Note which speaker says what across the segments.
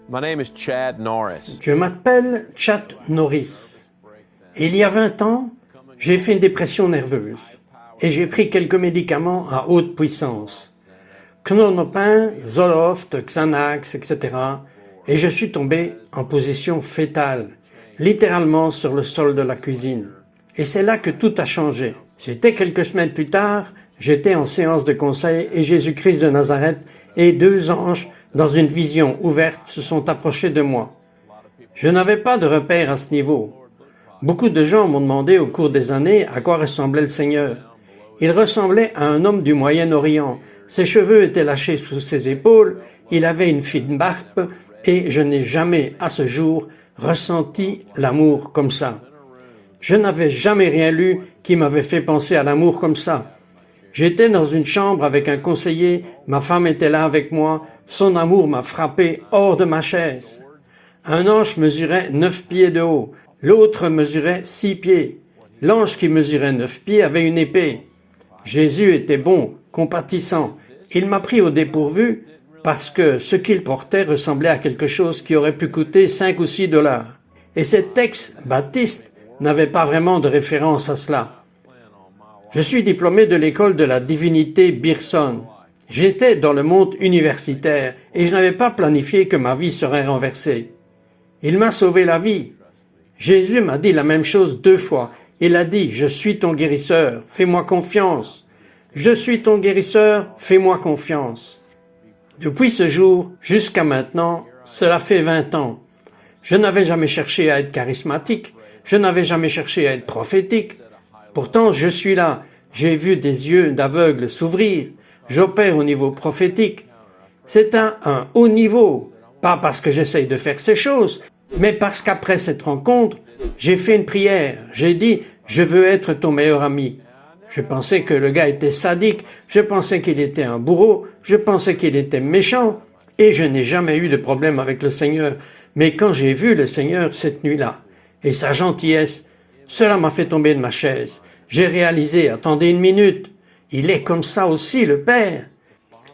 Speaker 1: My name is Chad Norris.
Speaker 2: Je m'appelle Chad Norris. Et il y a 20 ans, j'ai fait une dépression nerveuse et j'ai pris quelques médicaments à haute puissance. Klonopin, Zoloft, Xanax, etc. Et je suis tombé en position fétale, littéralement sur le sol de la cuisine. Et c'est là que tout a changé. C'était quelques semaines plus tard, j'étais en séance de conseil et Jésus-Christ de Nazareth et 2 anges, dans une vision ouverte, se sont approchés de moi. Je n'avais pas de repère à ce niveau. Beaucoup de gens m'ont demandé au cours des années à quoi ressemblait le Seigneur. Il ressemblait à un homme du Moyen-Orient. Ses cheveux étaient lâchés sous ses épaules, il avait une fine barbe et je n'ai jamais, à ce jour, ressenti l'amour comme ça. Je n'avais jamais rien lu qui m'avait fait penser à l'amour comme ça. J'étais dans une chambre avec un conseiller, ma femme était là avec moi, son amour m'a frappé hors de ma chaise. Un ange mesurait 9 pieds de haut, l'autre mesurait 6 pieds. L'ange qui mesurait 9 pieds avait une épée. Jésus était bon, compatissant. Il m'a pris au dépourvu parce que ce qu'il portait ressemblait à quelque chose qui aurait pu coûter 5 ou 6 $. Et cet ex-baptiste n'avait pas vraiment de référence à cela. Je suis diplômé de l'école de la divinité Birson. J'étais dans le monde universitaire et je n'avais pas planifié que ma vie serait renversée. Il m'a sauvé la vie. Jésus m'a dit la même chose 2 fois. Il a dit « Je suis ton guérisseur, fais-moi confiance. Je suis ton guérisseur, fais-moi confiance. » Depuis ce jour jusqu'à maintenant, cela fait 20 ans. Je n'avais jamais cherché à être charismatique. Je n'avais jamais cherché à être prophétique. Pourtant, je suis là. J'ai vu des yeux d'aveugles s'ouvrir. J'opère au niveau prophétique. C'est un haut niveau. Pas parce que j'essaye de faire ces choses, mais parce qu'après cette rencontre, j'ai fait une prière. J'ai dit, je veux être ton meilleur ami. Je pensais que le gars était sadique. Je pensais qu'il était un bourreau. Je pensais qu'il était méchant. Et je n'ai jamais eu de problème avec le Seigneur. Mais quand j'ai vu le Seigneur cette nuit-là, et sa gentillesse, cela m'a fait tomber de ma chaise. J'ai réalisé, attendez une minute, il est comme ça aussi, le Père.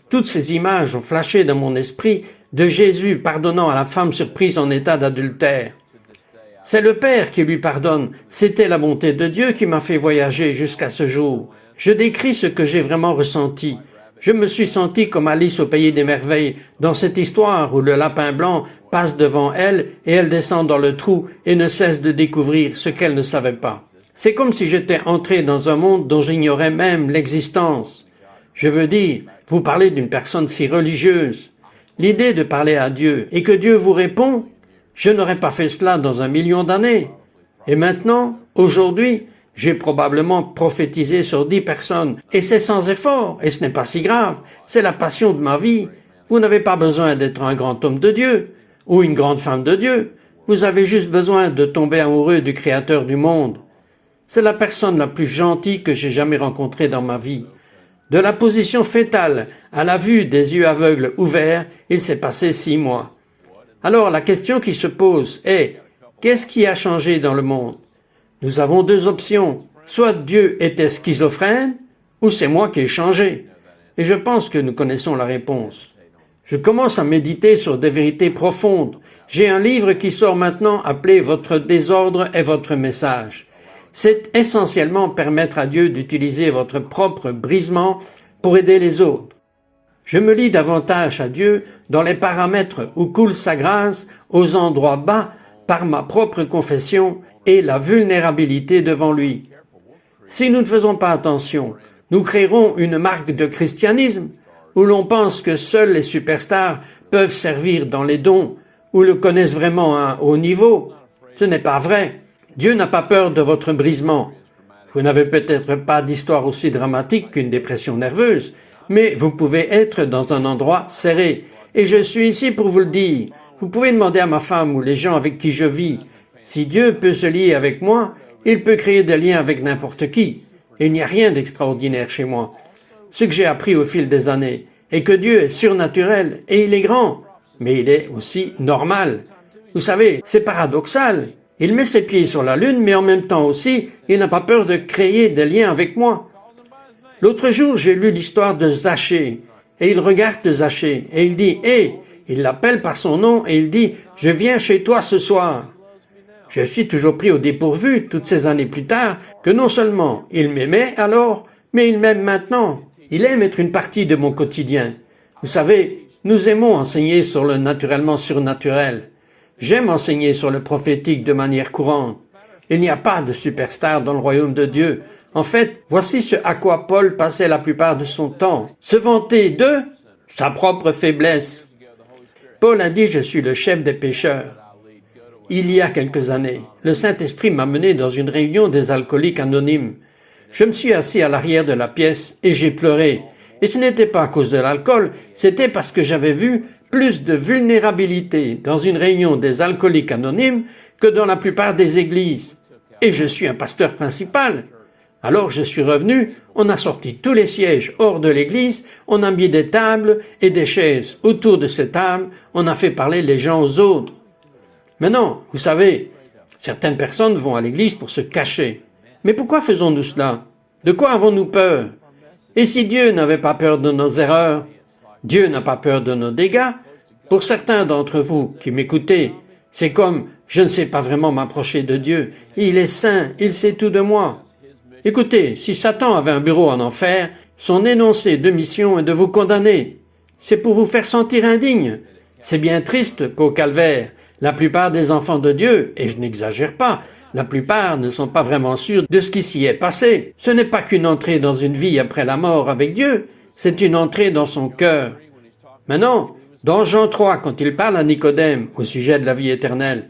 Speaker 2: Toutes ces images ont flashé dans mon esprit de Jésus pardonnant à la femme surprise en état d'adultère. C'est le Père qui lui pardonne. C'était la bonté de Dieu qui m'a fait voyager jusqu'à ce jour. Je décris ce que j'ai vraiment ressenti. Je me suis senti comme Alice au pays des merveilles, dans cette histoire où le lapin blanc passe devant elle et elle descend dans le trou et ne cesse de découvrir ce qu'elle ne savait pas. C'est comme si j'étais entré dans un monde dont j'ignorais même l'existence. Je veux dire, vous parlez d'une personne si religieuse. L'idée de parler à Dieu et que Dieu vous répond, je n'aurais pas fait cela dans 1 million d'années. Et maintenant, aujourd'hui, j'ai probablement prophétisé sur 10 personnes, et c'est sans effort, et ce n'est pas si grave, c'est la passion de ma vie. Vous n'avez pas besoin d'être un grand homme de Dieu, ou une grande femme de Dieu, vous avez juste besoin de tomber amoureux du Créateur du monde. C'est la personne la plus gentille que j'ai jamais rencontrée dans ma vie. De la position fétale à la vue des yeux aveugles ouverts, il s'est passé 6 mois. Alors la question qui se pose est, qu'est-ce qui a changé dans le monde? Nous avons 2 options. Soit Dieu était schizophrène, ou c'est moi qui ai changé. Et je pense que nous connaissons la réponse. Je commence à méditer sur des vérités profondes. J'ai un livre qui sort maintenant appelé « Votre désordre est votre message ». C'est essentiellement permettre à Dieu d'utiliser votre propre brisement pour aider les autres. Je me lie davantage à Dieu dans les paramètres où coule sa grâce, aux endroits bas, par ma propre confession et la vulnérabilité devant lui. Si nous ne faisons pas attention, nous créerons une marque de christianisme où l'on pense que seuls les superstars peuvent servir dans les dons ou le connaissent vraiment à un haut niveau. Ce n'est pas vrai. Dieu n'a pas peur de votre brisement. Vous n'avez peut-être pas d'histoire aussi dramatique qu'une dépression nerveuse, mais vous pouvez être dans un endroit serré. Et je suis ici pour vous le dire. Vous pouvez demander à ma femme ou les gens avec qui je vis. Si Dieu peut se lier avec moi, il peut créer des liens avec n'importe qui. Et il n'y a rien d'extraordinaire chez moi. Ce que j'ai appris au fil des années est que Dieu est surnaturel et il est grand, mais il est aussi normal. Vous savez, c'est paradoxal. Il met ses pieds sur la lune, mais en même temps aussi, il n'a pas peur de créer des liens avec moi. L'autre jour, j'ai lu l'histoire de Zachée, et il regarde Zachée, et il dit « Hé, Il l'appelle par son nom et il dit « Je viens chez toi ce soir ». Je suis toujours pris au dépourvu, toutes ces années plus tard, que non seulement il m'aimait alors, mais il m'aime maintenant. Il aime être une partie de mon quotidien. Vous savez, nous aimons enseigner sur le naturellement surnaturel. J'aime enseigner sur le prophétique de manière courante. Il n'y a pas de superstar dans le royaume de Dieu. En fait, voici ce à quoi Paul passait la plupart de son temps. Se vanter de sa propre faiblesse. Paul a dit « Je suis le chef des pécheurs ». Il y a quelques années, le Saint-Esprit m'a mené dans une réunion des alcooliques anonymes. Je me suis assis à l'arrière de la pièce et j'ai pleuré. Et ce n'était pas à cause de l'alcool, c'était parce que j'avais vu plus de vulnérabilité dans une réunion des alcooliques anonymes que dans la plupart des églises. Et je suis un pasteur principal. Alors je suis revenu, on a sorti tous les sièges hors de l'église, on a mis des tables et des chaises autour de ces tables, on a fait parler les gens aux autres. Maintenant, vous savez, certaines personnes vont à l'église pour se cacher. Mais pourquoi faisons-nous cela? De quoi avons-nous peur? Et si Dieu n'avait pas peur de nos erreurs? Dieu n'a pas peur de nos dégâts? Pour certains d'entre vous qui m'écoutez, c'est comme « je ne sais pas vraiment m'approcher de Dieu, il est saint, il sait tout de moi ». Écoutez, si Satan avait un bureau en enfer, son énoncé de mission est de vous condamner. C'est pour vous faire sentir indigne. C'est bien triste qu'au calvaire, la plupart des enfants de Dieu, et je n'exagère pas, la plupart ne sont pas vraiment sûrs de ce qui s'y est passé. Ce n'est pas qu'une entrée dans une vie après la mort avec Dieu, c'est une entrée dans son cœur. Maintenant, dans Jean 3, quand il parle à Nicodème au sujet de la vie éternelle,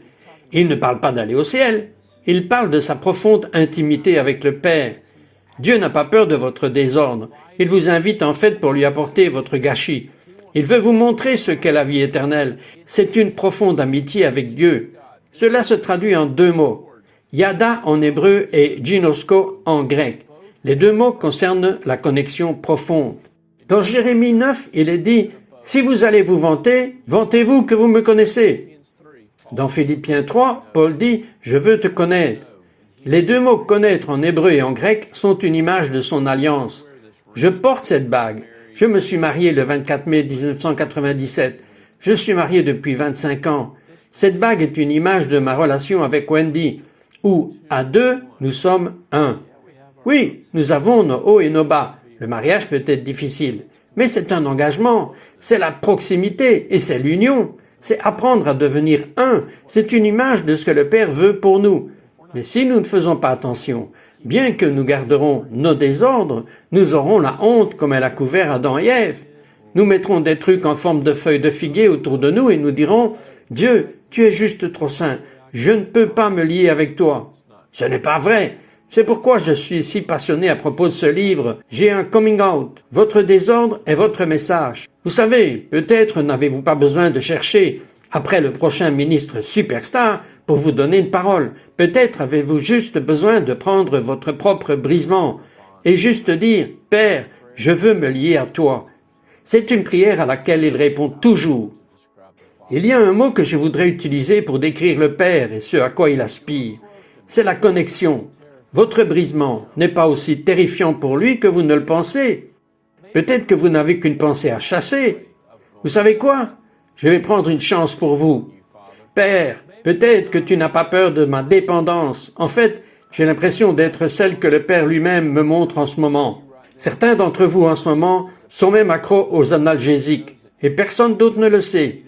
Speaker 2: il ne parle pas d'aller au ciel, il parle de sa profonde intimité avec le Père. Dieu n'a pas peur de votre désordre, il vous invite en fait pour lui apporter votre gâchis. Il veut vous montrer ce qu'est la vie éternelle. C'est une profonde amitié avec Dieu. Cela se traduit en deux mots. Yada en hébreu et ginosko en grec. Les deux mots concernent la connexion profonde. Dans Jérémie 9, il est dit « Si vous allez vous vanter, vantez-vous que vous me connaissez ». Dans Philippiens 3, Paul dit « Je veux te connaître ». Les deux mots « connaître » en hébreu et en grec sont une image de son alliance. Je porte cette bague. Je me suis marié le 24 mai 1997. Je suis marié depuis 25 ans. Cette bague est une image de ma relation avec Wendy, où, à deux, nous sommes un. Oui, nous avons nos hauts et nos bas. Le mariage peut être difficile, mais c'est un engagement, c'est la proximité et c'est l'union. C'est apprendre à devenir un. C'est une image de ce que le Père veut pour nous. Mais si nous ne faisons pas attention, bien que nous garderons nos désordres, nous aurons la honte comme elle a couvert Adam et Ève. Nous mettrons des trucs en forme de feuilles de figuier autour de nous et nous dirons « Dieu, tu es juste trop saint, je ne peux pas me lier avec toi. » Ce n'est pas vrai. C'est pourquoi je suis si passionné à propos de ce livre. J'ai un coming out. Votre désordre est votre message. Vous savez, peut-être n'avez-vous pas besoin de chercher après le prochain ministre superstar pour vous donner une parole. Peut-être avez-vous juste besoin de prendre votre propre brisement et juste dire « Père, je veux me lier à toi ». C'est une prière à laquelle il répond toujours. Il y a un mot que je voudrais utiliser pour décrire le Père et ce à quoi il aspire. C'est la connexion. Votre brisement n'est pas aussi terrifiant pour lui que vous ne le pensez. Peut-être que vous n'avez qu'une pensée à chasser. Vous savez quoi? Je vais prendre une chance pour vous. Père, peut-être que tu n'as pas peur de ma dépendance. En fait, j'ai l'impression d'être celle que le Père lui-même me montre en ce moment. Certains d'entre vous en ce moment sont même accros aux analgésiques, et personne d'autre ne le sait.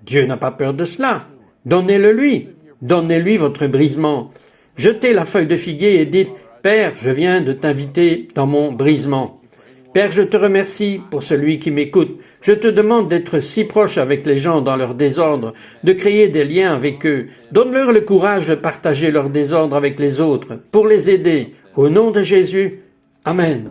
Speaker 2: Dieu n'a pas peur de cela. Donnez-le lui. Donnez-lui votre brisement. Jetez la feuille de figuier et dites « Père, je viens de t'inviter dans mon brisement. Père, je te remercie pour celui qui m'écoute. Je te demande d'être si proche avec les gens dans leur désordre, de créer des liens avec eux. Donne-leur le courage de partager leur désordre avec les autres, pour les aider. Au nom de Jésus, Amen.